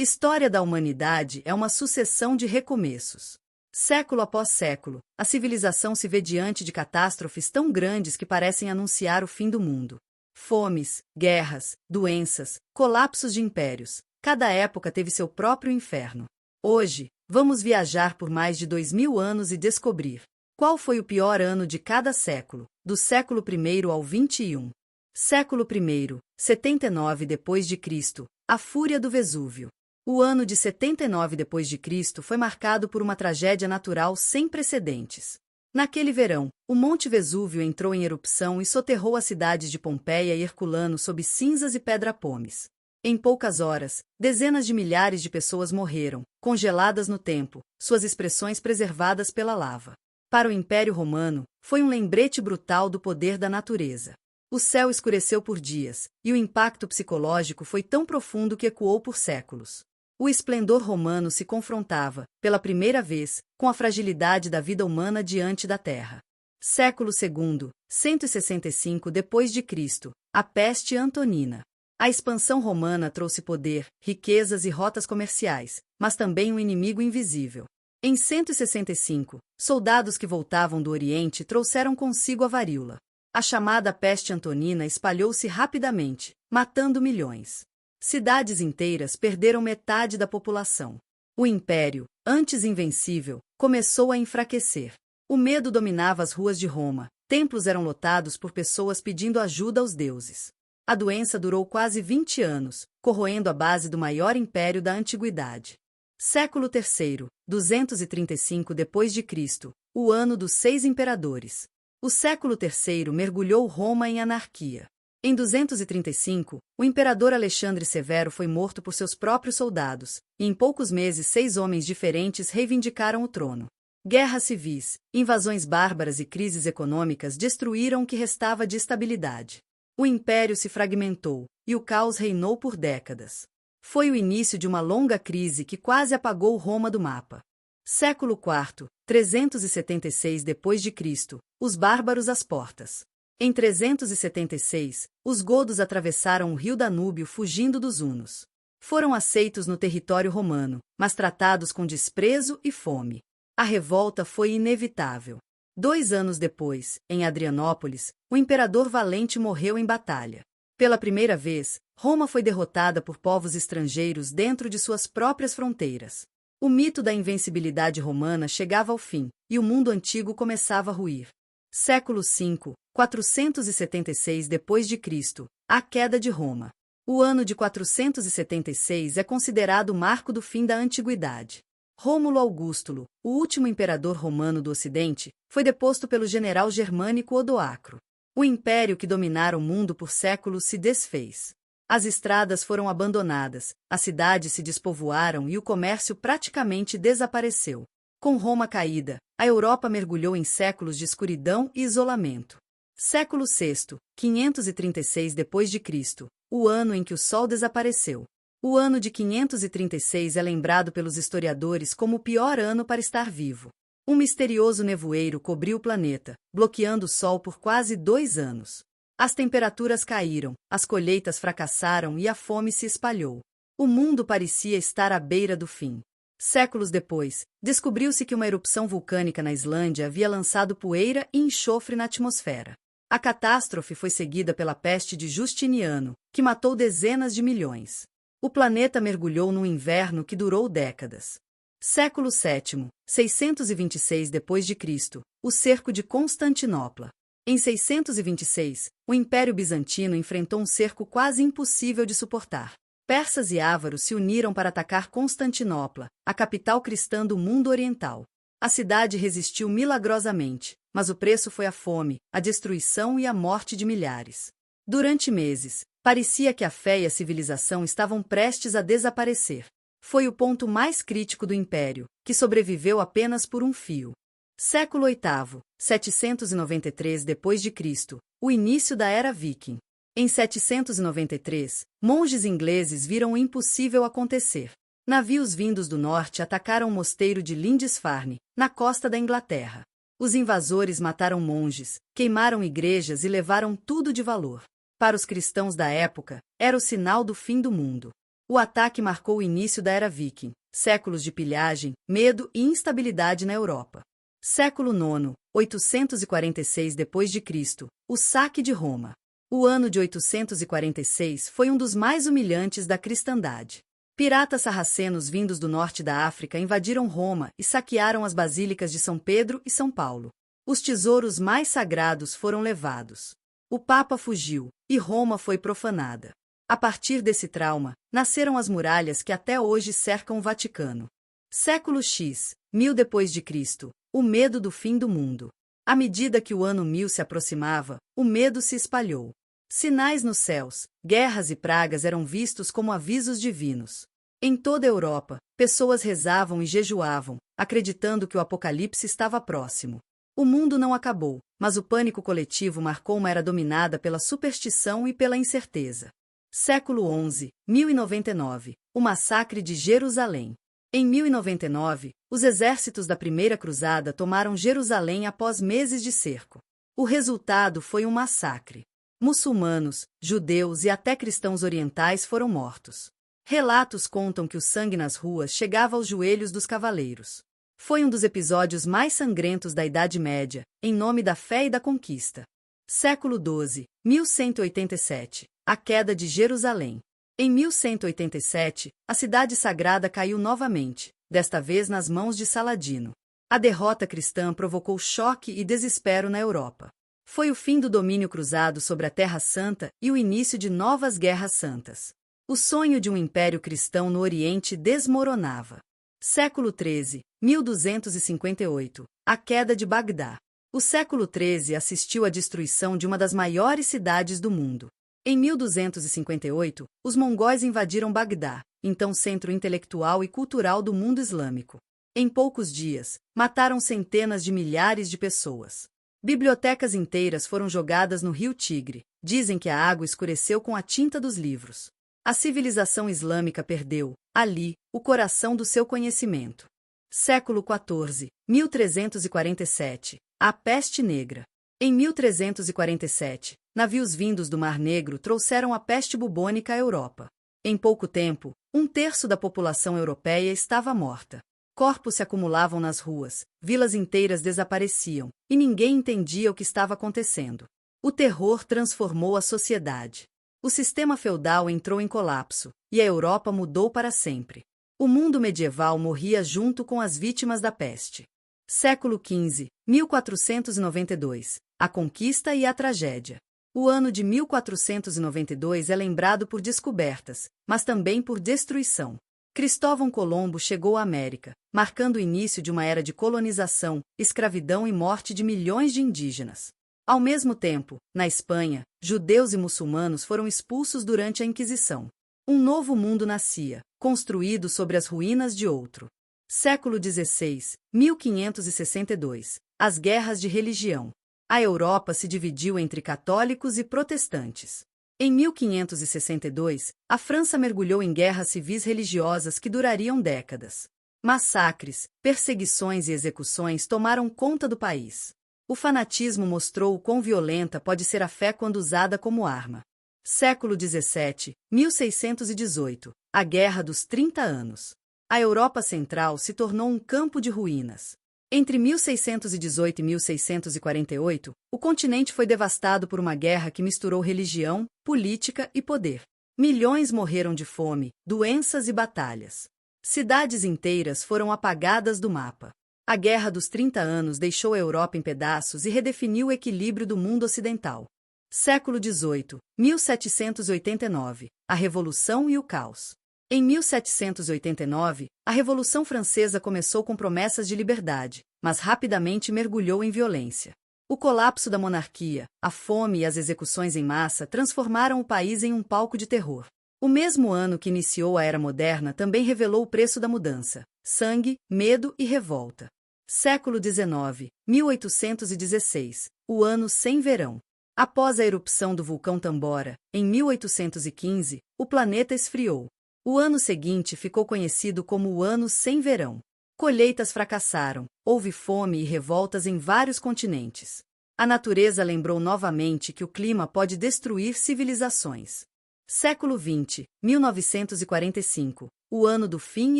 História da humanidade é uma sucessão de recomeços. Século após século, a civilização se vê diante de catástrofes tão grandes que parecem anunciar o fim do mundo. Fomes, guerras, doenças, colapsos de impérios. Cada época teve seu próprio inferno. Hoje, vamos viajar por mais de 2000 anos e descobrir qual foi o pior ano de cada século, do século I ao XXI. Século I, 79 d.C., a fúria do Vesúvio. O ano de 79 d.C. foi marcado por uma tragédia natural sem precedentes. Naquele verão, o Monte Vesúvio entrou em erupção e soterrou as cidades de Pompeia e Herculano sob cinzas e pedra-pomes. Em poucas horas, dezenas de milhares de pessoas morreram, congeladas no tempo, suas expressões preservadas pela lava. Para o Império Romano, foi um lembrete brutal do poder da natureza. O céu escureceu por dias, e o impacto psicológico foi tão profundo que ecoou por séculos. O esplendor romano se confrontava, pela primeira vez, com a fragilidade da vida humana diante da terra. Século II, 165 d.C., a peste antonina. A expansão romana trouxe poder, riquezas e rotas comerciais, mas também um inimigo invisível. Em 165, soldados que voltavam do Oriente trouxeram consigo a varíola. A chamada peste antonina espalhou-se rapidamente, matando milhões. Cidades inteiras perderam metade da população. O império, antes invencível, começou a enfraquecer. O medo dominava as ruas de Roma, templos eram lotados por pessoas pedindo ajuda aos deuses. A doença durou quase 20 anos, corroendo a base do maior império da antiguidade. Século III, 235 d.C., o ano dos 6 imperadores. O século III mergulhou Roma em anarquia. Em 235, o imperador Alexandre Severo foi morto por seus próprios soldados, e em poucos meses 6 homens diferentes reivindicaram o trono. Guerras civis, invasões bárbaras e crises econômicas destruíram o que restava de estabilidade. O império se fragmentou, e o caos reinou por décadas. Foi o início de uma longa crise que quase apagou Roma do mapa. Século IV, 376 d.C., os bárbaros às portas. Em 376, os godos atravessaram o rio Danúbio fugindo dos hunos. Foram aceitos no território romano, mas tratados com desprezo e fome. A revolta foi inevitável. 2 anos depois, em Adrianópolis, o imperador Valente morreu em batalha. Pela primeira vez, Roma foi derrotada por povos estrangeiros dentro de suas próprias fronteiras. O mito da invencibilidade romana chegava ao fim, e o mundo antigo começava a ruir. Século V, 476 d.C., a queda de Roma. O ano de 476 é considerado o marco do fim da antiguidade. Rômulo Augustulo, o último imperador romano do Ocidente, foi deposto pelo general germânico Odoacro. O império que dominara o mundo por séculos se desfez. As estradas foram abandonadas, as cidades se despovoaram e o comércio praticamente desapareceu. Com Roma caída, a Europa mergulhou em séculos de escuridão e isolamento. Século VI, 536 d.C., o ano em que o Sol desapareceu. O ano de 536 é lembrado pelos historiadores como o pior ano para estar vivo. Um misterioso nevoeiro cobriu o planeta, bloqueando o Sol por quase 2 anos. As temperaturas caíram, as colheitas fracassaram e a fome se espalhou. O mundo parecia estar à beira do fim. Séculos depois, descobriu-se que uma erupção vulcânica na Islândia havia lançado poeira e enxofre na atmosfera. A catástrofe foi seguida pela peste de Justiniano, que matou dezenas de milhões. O planeta mergulhou num inverno que durou décadas. Século VII, 626 d.C., o cerco de Constantinopla. Em 626, o Império Bizantino enfrentou um cerco quase impossível de suportar. Persas e ávaros se uniram para atacar Constantinopla, a capital cristã do mundo oriental. A cidade resistiu milagrosamente, mas o preço foi a fome, a destruição e a morte de milhares. Durante meses, parecia que a fé e a civilização estavam prestes a desaparecer. Foi o ponto mais crítico do império, que sobreviveu apenas por um fio. Século VIII, 793 d.C., o início da Era Viking. Em 793, monges ingleses viram o impossível acontecer. Navios vindos do norte atacaram o mosteiro de Lindisfarne, na costa da Inglaterra. Os invasores mataram monges, queimaram igrejas e levaram tudo de valor. Para os cristãos da época, era o sinal do fim do mundo. O ataque marcou o início da Era Viking, séculos de pilhagem, medo e instabilidade na Europa. Século IX, 846 d.C., o saque de Roma. O ano de 846 foi um dos mais humilhantes da cristandade. Piratas sarracenos vindos do norte da África invadiram Roma e saquearam as basílicas de São Pedro e São Paulo. Os tesouros mais sagrados foram levados. O Papa fugiu, e Roma foi profanada. A partir desse trauma, nasceram as muralhas que até hoje cercam o Vaticano. Século X, 1000 d.C., o medo do fim do mundo. À medida que o ano 1000 se aproximava, o medo se espalhou. Sinais nos céus, guerras e pragas eram vistos como avisos divinos. Em toda a Europa, pessoas rezavam e jejuavam, acreditando que o apocalipse estava próximo. O mundo não acabou, mas o pânico coletivo marcou uma era dominada pela superstição e pela incerteza. Século XI, 1099, o massacre de Jerusalém. Em 1099, os exércitos da Primeira Cruzada tomaram Jerusalém após meses de cerco. O resultado foi um massacre. Muçulmanos, judeus e até cristãos orientais foram mortos. Relatos contam que o sangue nas ruas chegava aos joelhos dos cavaleiros. Foi um dos episódios mais sangrentos da Idade Média, em nome da fé e da conquista. Século XII, 1187, a queda de Jerusalém. Em 1187, a cidade sagrada caiu novamente, desta vez nas mãos de Saladino. A derrota cristã provocou choque e desespero na Europa. Foi o fim do domínio cruzado sobre a Terra Santa e o início de novas guerras santas. O sonho de um império cristão no Oriente desmoronava. Século XIII, 1258, a queda de Bagdá. O século XIII assistiu à destruição de uma das maiores cidades do mundo. Em 1258, os mongóis invadiram Bagdá, então centro intelectual e cultural do mundo islâmico. Em poucos dias, mataram centenas de milhares de pessoas. Bibliotecas inteiras foram jogadas no rio Tigre. Dizem que a água escureceu com a tinta dos livros. A civilização islâmica perdeu, ali, o coração do seu conhecimento. Século XIV, 1347, a peste negra. Em 1347, navios vindos do Mar Negro trouxeram a peste bubônica à Europa. Em pouco tempo, 1/3 da população europeia estava morta. Corpos se acumulavam nas ruas, vilas inteiras desapareciam, e ninguém entendia o que estava acontecendo. O terror transformou a sociedade. O sistema feudal entrou em colapso, e a Europa mudou para sempre. O mundo medieval morria junto com as vítimas da peste. Século XV, 1492, a conquista e a tragédia. O ano de 1492 é lembrado por descobertas, mas também por destruição. Cristóvão Colombo chegou à América, marcando o início de uma era de colonização, escravidão e morte de milhões de indígenas. Ao mesmo tempo, na Espanha, judeus e muçulmanos foram expulsos durante a Inquisição. Um novo mundo nascia, construído sobre as ruínas de outro. Século XVI, 1562, as guerras de religião. A Europa se dividiu entre católicos e protestantes. Em 1562, a França mergulhou em guerras civis religiosas que durariam décadas. Massacres, perseguições e execuções tomaram conta do país. O fanatismo mostrou o quão violenta pode ser a fé quando usada como arma. Século XVII, 1618, a Guerra dos 30 Anos. A Europa Central se tornou um campo de ruínas. Entre 1618 e 1648, o continente foi devastado por uma guerra que misturou religião, política e poder. Milhões morreram de fome, doenças e batalhas. Cidades inteiras foram apagadas do mapa. A Guerra dos 30 Anos deixou a Europa em pedaços e redefiniu o equilíbrio do mundo ocidental. Século XVIII, 1789, a Revolução e o Caos. Em 1789, a Revolução Francesa começou com promessas de liberdade, mas rapidamente mergulhou em violência. O colapso da monarquia, a fome e as execuções em massa transformaram o país em um palco de terror. O mesmo ano que iniciou a Era Moderna também revelou o preço da mudança: sangue, medo e revolta. Século XIX, 1816, o ano sem verão. Após a erupção do vulcão Tambora, em 1815, o planeta esfriou. O ano seguinte ficou conhecido como o Ano Sem Verão. Colheitas fracassaram, houve fome e revoltas em vários continentes. A natureza lembrou novamente que o clima pode destruir civilizações. Século XX, 1945, o ano do fim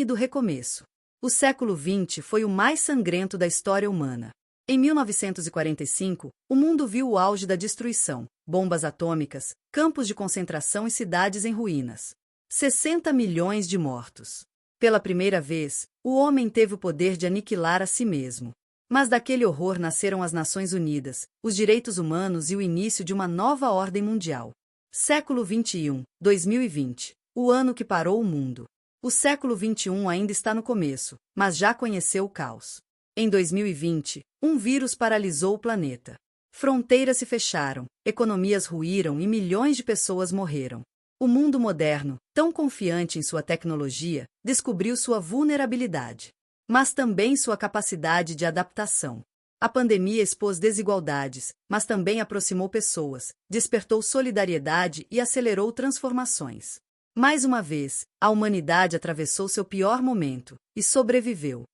e do recomeço. O século XX foi o mais sangrento da história humana. Em 1945, o mundo viu o auge da destruição, bombas atômicas, campos de concentração e cidades em ruínas. 60 milhões de mortos. Pela primeira vez, o homem teve o poder de aniquilar a si mesmo. Mas daquele horror nasceram as Nações Unidas, os direitos humanos e o início de uma nova ordem mundial. Século XXI, 2020, o ano que parou o mundo. O século XXI ainda está no começo, mas já conheceu o caos. Em 2020, um vírus paralisou o planeta. Fronteiras se fecharam, economias ruíram e milhões de pessoas morreram. O mundo moderno, tão confiante em sua tecnologia, descobriu sua vulnerabilidade, mas também sua capacidade de adaptação. A pandemia expôs desigualdades, mas também aproximou pessoas, despertou solidariedade e acelerou transformações. Mais uma vez, a humanidade atravessou seu pior momento e sobreviveu.